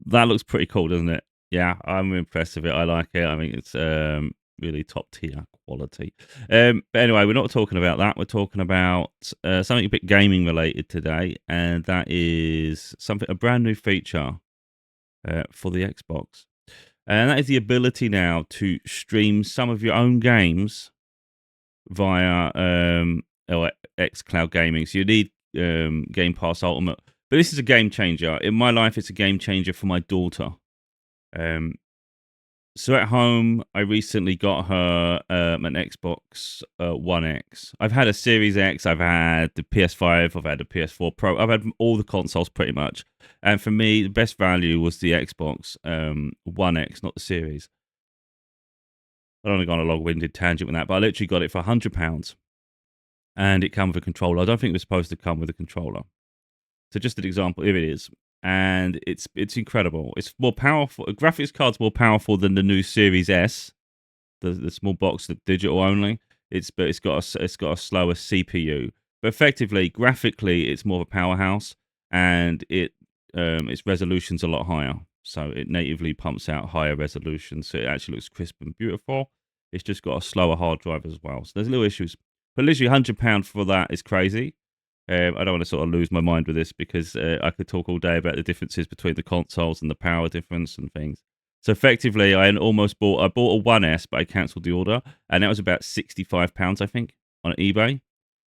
That looks pretty cool, doesn't it? Yeah, I'm impressed with it. I like it. I mean, it's really top tier quality. But anyway, we're not talking about that. We're talking about something a bit gaming related today, and that is a brand new feature for the Xbox, and that is the ability now to stream some of your own games via or xCloud gaming. So you need Game Pass Ultimate, but this is a game changer in my life. It's a game changer for my daughter. Um, so at home, I recently got her an Xbox One X. I've had a Series X, I've had the PS5, I've had a PS4 Pro, I've had all the consoles pretty much. And for me, the best value was the Xbox One X, not the Series. I don't want to go on a long-winded tangent with that, but I literally got it for £100, and it came with a controller. I don't think it was supposed to come with a controller. So just an example, here it is, and it's incredible. It's more powerful. Graphics card's more powerful than the new Series S, the small box, the digital only. But it's got a slower CPU. But effectively, graphically, it's more of a powerhouse, and its resolution's a lot higher. So it natively pumps out higher resolution. So it actually looks crisp and beautiful. It's just got a slower hard drive as well. So there's little issues. But literally £100 for that is crazy. I don't want to sort of lose my mind with this because I could talk all day about the differences between the consoles and the power difference and things. So effectively, I bought a 1S, but I cancelled the order, and that was about £65, I think, on eBay.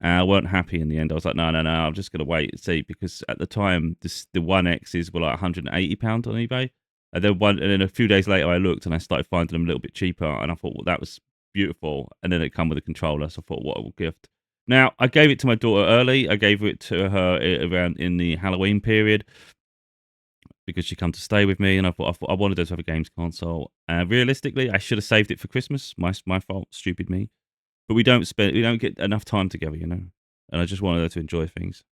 And I weren't happy in the end. I was like, no, I'm just going to wait and see, because at the time, the 1Xs were like £180 on eBay. And then a few days later, I looked and I started finding them a little bit cheaper, and I thought, well, that was beautiful. And then it come with a controller, so I thought, what a gift. Now, I gave it to my daughter early. I gave it to her around in the Halloween period because she come to stay with me, and I thought I wanted her to have a games console. Realistically, I should have saved it for Christmas. My fault, stupid me. But we don't get enough time together, you know. And I just wanted her to enjoy things,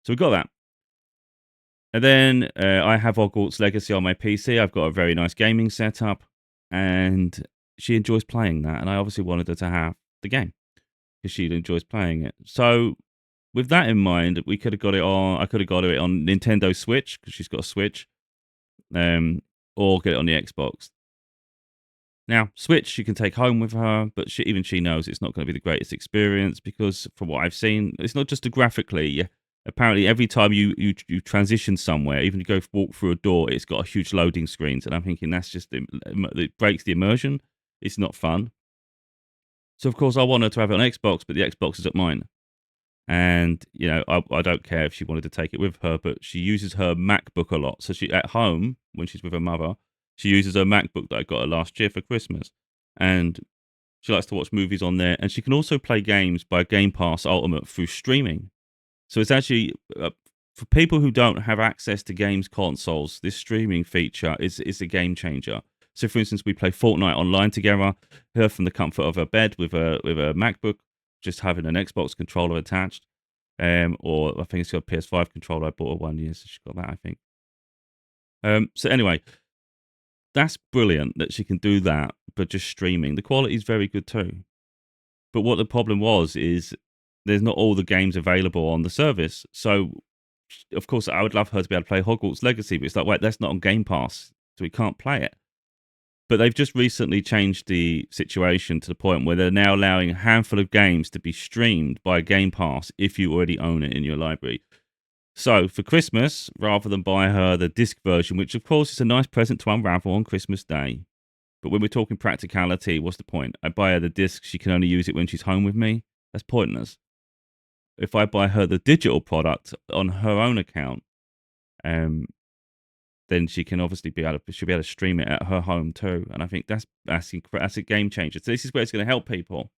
so we got that. And then I have Hogwarts Legacy on my PC. I've got a very nice gaming setup, and she enjoys playing that. And I obviously wanted her to have the game because she enjoys playing it. So with that in mind, we could have got it on. I could have got it on Nintendo Switch because she's got a Switch, or get it on the Xbox. Now, Switch you can take home with her, but even she knows it's not going to be the greatest experience because, from what I've seen, it's not just graphically. Apparently, every time you transition somewhere, even you go walk through a door, it's got a huge loading screens, and I'm thinking that's just it breaks the immersion. It's not fun. So, of course, I want her to have it on Xbox, but the Xbox is at mine. And I don't care if she wanted to take it with her, but she uses her MacBook a lot. So she at home when she's with her mother, she uses her MacBook that I got her last year for Christmas, and she likes to watch movies on there. And she can also play games by Game Pass Ultimate through streaming. So it's actually for people who don't have access to games consoles, this streaming feature is a game changer. So, for instance, we play Fortnite online together, her from the comfort of her bed with a MacBook, just having an Xbox controller attached. Or I think it's got a PS5 controller. I bought her 1 year, so she's got that, I think. So anyway, that's brilliant that she can do that, but just streaming. The quality is very good too. But what the problem is there's not all the games available on the service. So, of course, I would love her to be able to play Hogwarts Legacy, but it's like, wait, that's not on Game Pass, so we can't play it. But they've just recently changed the situation to the point where they're now allowing a handful of games to be streamed by Game Pass if you already own it in your library. So for Christmas, rather than buy her the disc version, which of course is a nice present to unravel on Christmas Day, but when we're talking practicality, what's the point? I buy her the disc, she can only use it when she's home with me. That's pointless. If I buy her the digital product on her own account, um, then she can obviously she'll be able to stream it at her home too. And I think that's a game changer. So this is where it's going to help people.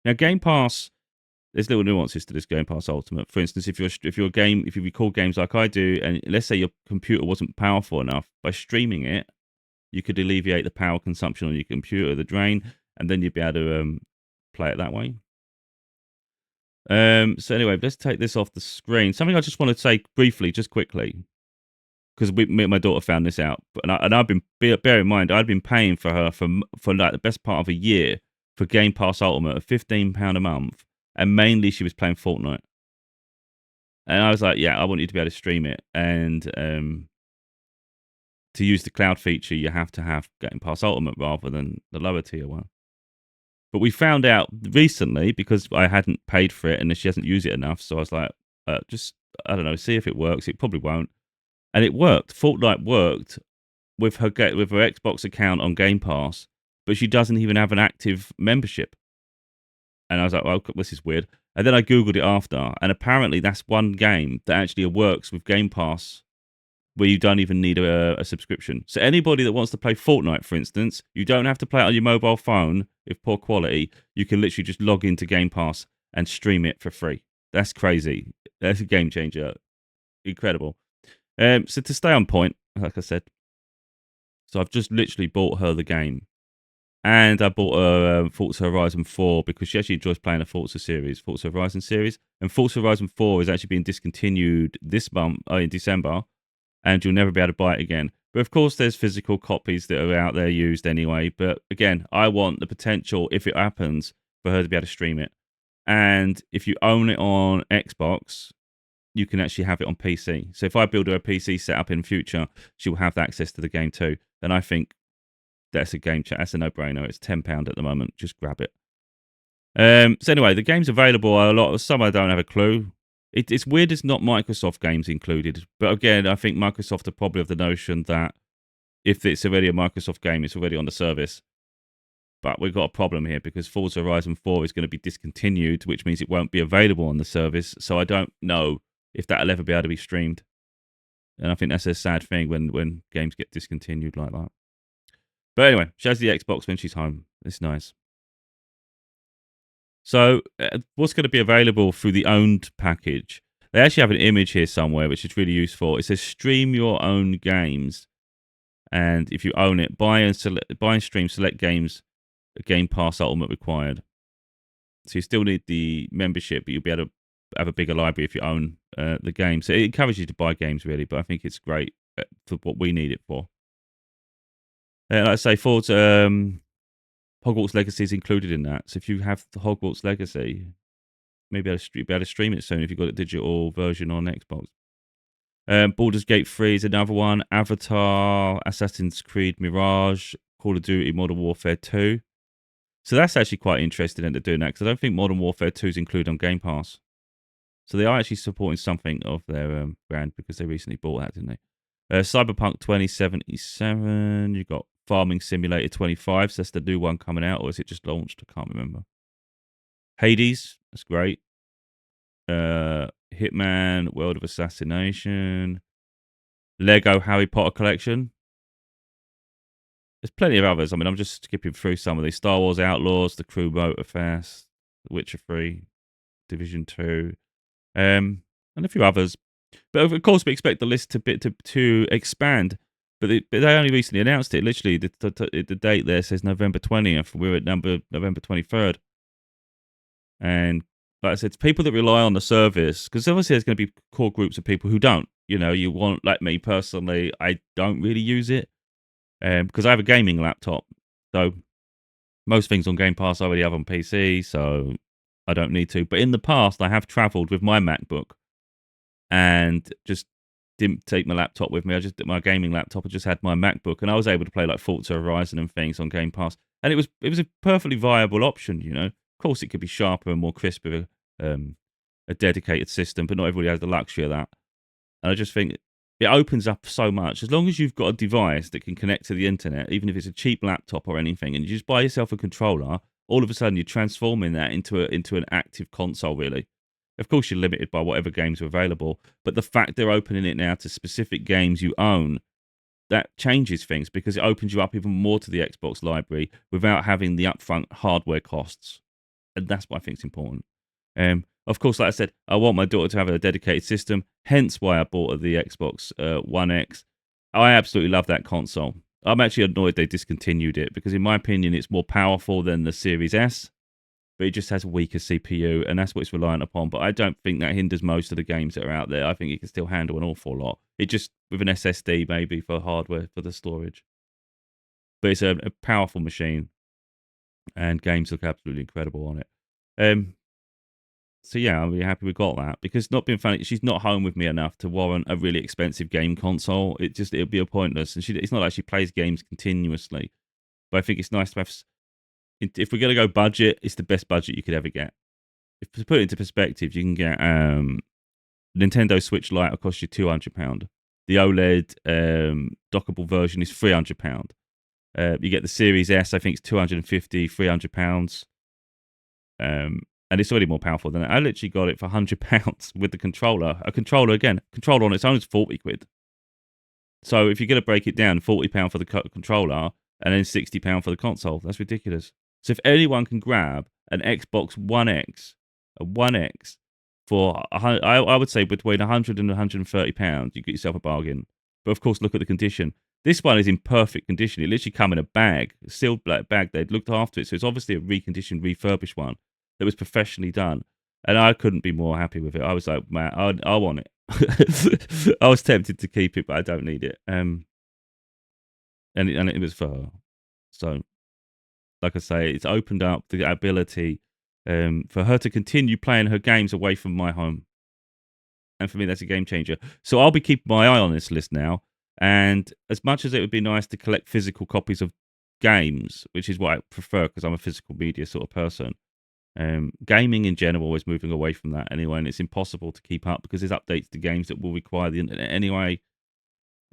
Now, Game Pass, there's little nuances to this Game Pass Ultimate. For instance, if you record games like I do, and let's say your computer wasn't powerful enough, by streaming it, you could alleviate the power consumption on your computer, the drain, and then you'd be able to play it that way. So anyway, let's take this off the screen. Something I just want to say briefly, just quickly, because me and my daughter found this out, and I've been bear in mind I'd been paying for her for like the best part of a year for Game Pass Ultimate of £15 a month, and mainly she was playing Fortnite, and I was like, yeah, I want you to be able to stream it, and to use the cloud feature, you have to have Game Pass Ultimate rather than the lower tier one. But we found out recently because I hadn't paid for it and she hasn't used it enough. So I was like, just, I don't know, see if it works. It probably won't. And it worked. Fortnite worked with her Xbox account on Game Pass, but she doesn't even have an active membership. And I was like, well, this is weird. And then I Googled it after, and apparently that's one game that actually works with Game Pass where you don't even need a subscription. So anybody that wants to play Fortnite, for instance, you don't have to play it on your mobile phone with poor quality. You can literally just log into Game Pass and stream it for free. That's crazy. That's a game changer. Incredible. So to stay on point, like I said, so I've just literally bought her the game. And I bought her Forza Horizon 4 because she actually enjoys playing the Forza series, Forza Horizon series. And Forza Horizon 4 is actually being discontinued this month, in December, and you'll never be able to buy it again. But of course, there's physical copies that are out there used anyway. But again, I want the potential, if it happens, for her to be able to stream it. And if you own it on Xbox, you can actually have it on PC. So if I build her a PC setup in future, she will have access to the game too. And I think that's a game chat. That's a no-brainer. It's £10 at the moment. Just grab it. So anyway, the game's available. Some I don't have a clue. It's weird. It's not Microsoft games included. But again, I think Microsoft are probably of the notion that if it's already a Microsoft game, it's already on the service. But we've got a problem here because Forza Horizon 4 is going to be discontinued, which means it won't be available on the service. So I don't know if that'll ever be able to be streamed. And I think that's a sad thing when games get discontinued like that. But anyway, she has the Xbox when she's home. It's nice. So, what's going to be available through the owned package? They actually have an image here somewhere, which is really useful. It says stream your own games. And if you own it, buy and stream select games, Game Pass Ultimate required. So you still need the membership, but you'll be able to have a bigger library if you own the game. So it encourages you to buy games, really. But I think it's great for what we need it for. Like I say, Forza, Hogwarts Legacy is included in that. So if you have the Hogwarts Legacy, maybe be able to stream it soon if you've got a digital version on Xbox. Baldur's Gate 3 is another one. Avatar, Assassin's Creed Mirage, Call of Duty Modern Warfare 2. So that's actually quite interesting that they're doing that because I don't think Modern Warfare 2 is included on Game Pass. So they are actually supporting something of their brand because they recently bought that, didn't they? Cyberpunk 2077. You've got Farming Simulator 25. So that's the new one coming out, or is it just launched? I can't remember. Hades. That's great. Hitman, World of Assassination. Lego Harry Potter Collection. There's plenty of others. I mean, I'm just skipping through some of these. Star Wars Outlaws, The Crew Motorfest, The Witcher 3, Division 2, and a few others. But of course, we expect the list to expand. But they only recently announced it. Literally, the date there says November 20th. We're at November 23rd. And like I said, it's people that rely on the service, because obviously there's going to be core groups of people who don't. You know, you want, like me personally, I don't really use it because I have a gaming laptop. So most things on Game Pass I already have on PC, so I don't need to. But in the past, I have traveled with my MacBook and just didn't take my laptop with me. I just did my gaming laptop. I just had my MacBook, and I was able to play like Forza Horizon and things on Game Pass. And it was a perfectly viable option, you know. Of course, it could be sharper and more crisp with a dedicated system, but not everybody has the luxury of that. And I just think it opens up so much. As long as you've got a device that can connect to the internet, even if it's a cheap laptop or anything, and you just buy yourself a controller, all of a sudden you're transforming that into an active console, really. Of course, you're limited by whatever games are available, but the fact they're opening it now to specific games you own, that changes things because it opens you up even more to the Xbox library without having the upfront hardware costs. And that's what I think is important. Of course, like I said, I want my daughter to have a dedicated system, hence why I bought her the Xbox One X. I absolutely love that console. I'm actually annoyed they discontinued it because, in my opinion, it's more powerful than the Series S, but it just has a weaker CPU, and that's what it's reliant upon. But I don't think that hinders most of the games that are out there. I think it can still handle an awful lot. It just, with an SSD maybe for hardware, for the storage. But it's a powerful machine, and games look absolutely incredible on it. So yeah, I'm really happy we got that because not being funny, she's not home with me enough to warrant a really expensive game console. It'd be a pointless, and it's not like she plays games continuously. But I think it's nice to have. If we're gonna go budget, it's the best budget you could ever get. If to put it into perspective, you can get Nintendo Switch Lite will cost you £200. The OLED dockable version is £300. You get the Series S, I think it's 250, £300. And it's already more powerful than that. I literally got it for £100 with the controller. A controller again, controller on its own is 40 quid. So if you're going to break it down, £40 for the controller and then £60 for the console, that's ridiculous. So if anyone can grab an Xbox One X, a One X for I would say between £100 and £130, you get yourself a bargain. But of course, look at the condition. This one is in perfect condition. It literally come in a bag, a sealed black bag. They'd looked after it, so it's obviously a reconditioned, refurbished one that was professionally done. And I couldn't be more happy with it. I was like, man, I want it. I was tempted to keep it, but I don't need it. And it was for her. So, like I say, it's opened up the ability for her to continue playing her games away from my home. And for me, that's a game changer. So I'll be keeping my eye on this list now. And as much as it would be nice to collect physical copies of games, which is what I prefer because I'm a physical media sort of person, gaming in general is moving away from that anyway, and it's impossible to keep up because there's updates to games that will require the internet anyway.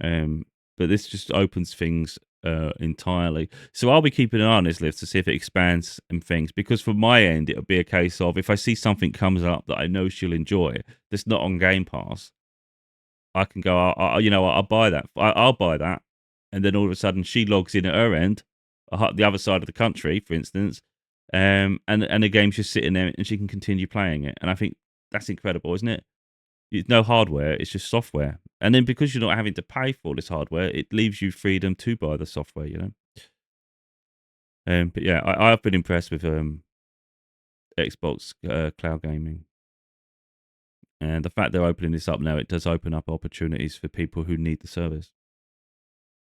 But this just opens things entirely. So I'll be keeping an eye on this list to see if it expands and things. Because from my end, it'll be a case of if I see something comes up that I know she'll enjoy that's not on Game Pass, I can go, I'll buy that. I'll buy that, and then all of a sudden she logs in at her end, the other side of the country, for instance, and the game's just sitting there, and she can continue playing it. And I think that's incredible, isn't it? It's no hardware, it's just software. And then because you're not having to pay for all this hardware, it leaves you freedom to buy the software, you know. But yeah, I've been impressed with Xbox cloud gaming, and the fact they're opening this up now, it does open up opportunities for people who need the service.